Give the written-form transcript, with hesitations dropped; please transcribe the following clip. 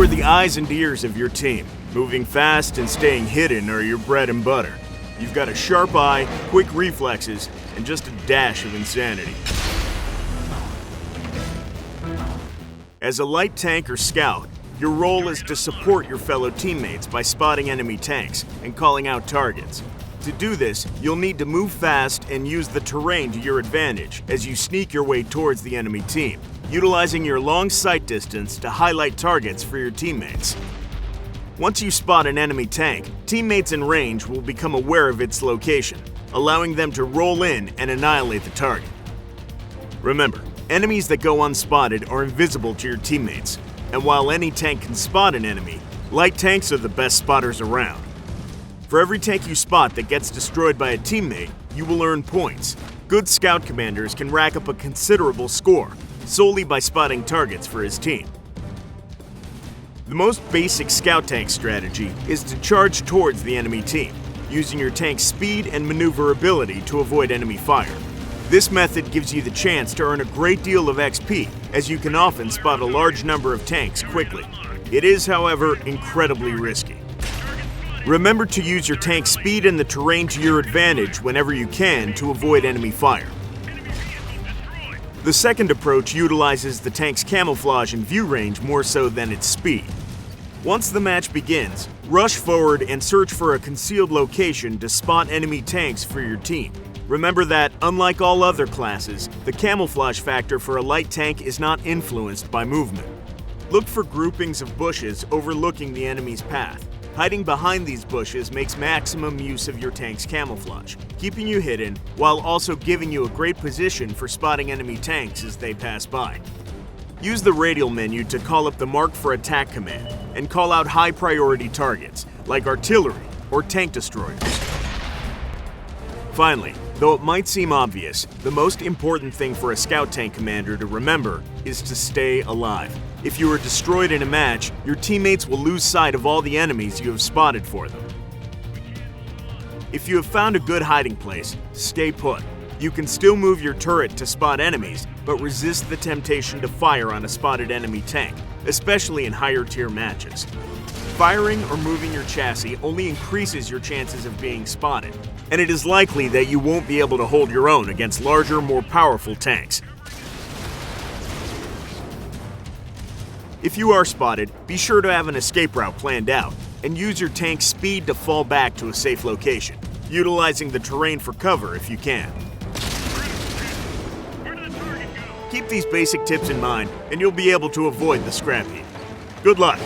You are the eyes and ears of your team. Moving fast and staying hidden are your bread and butter. You've got a sharp eye, quick reflexes, and just a dash of insanity. As a light tank or scout, your role is to support your fellow teammates by spotting enemy tanks and calling out targets. To do this, you'll need to move fast and use the terrain to your advantage as you sneak your way towards the enemy team, utilizing your long sight distance to highlight targets for your teammates. Once you spot an enemy tank, teammates in range will become aware of its location, allowing them to roll in and annihilate the target. Remember, enemies that go unspotted are invisible to your teammates, and while any tank can spot an enemy, light tanks are the best spotters around. For every tank you spot that gets destroyed by a teammate, you will earn points. Good scout commanders can rack up a considerable score, solely by spotting targets for his team. The most basic scout tank strategy is to charge towards the enemy team, using your tank's speed and maneuverability to avoid enemy fire. This method gives you the chance to earn a great deal of XP, as you can often spot a large number of tanks quickly. It is, however, incredibly risky. Remember to use your tank's speed and the terrain to your advantage whenever you can to avoid enemy fire. The second approach utilizes the tank's camouflage and view range more so than its speed. Once the match begins, rush forward and search for a concealed location to spot enemy tanks for your team. Remember that, unlike all other classes, the camouflage factor for a light tank is not influenced by movement. Look for groupings of bushes overlooking the enemy's path. Hiding behind these bushes makes maximum use of your tank's camouflage, keeping you hidden while also giving you a great position for spotting enemy tanks as they pass by. Use the radial menu to call up the Mark for Attack command and call out high priority targets like artillery or tank destroyers. Finally, though it might seem obvious, the most important thing for a scout tank commander to remember is to stay alive. If you are destroyed in a match, your teammates will lose sight of all the enemies you have spotted for them. If you have found a good hiding place, stay put. You can still move your turret to spot enemies, but resist the temptation to fire on a spotted enemy tank, especially in higher tier matches. Firing or moving your chassis only increases your chances of being spotted, and it is likely that you won't be able to hold your own against larger, more powerful tanks. If you are spotted, be sure to have an escape route planned out, and use your tank's speed to fall back to a safe location, utilizing the terrain for cover if you can. Keep these basic tips in mind, and you'll be able to avoid the scrap heap. Good luck!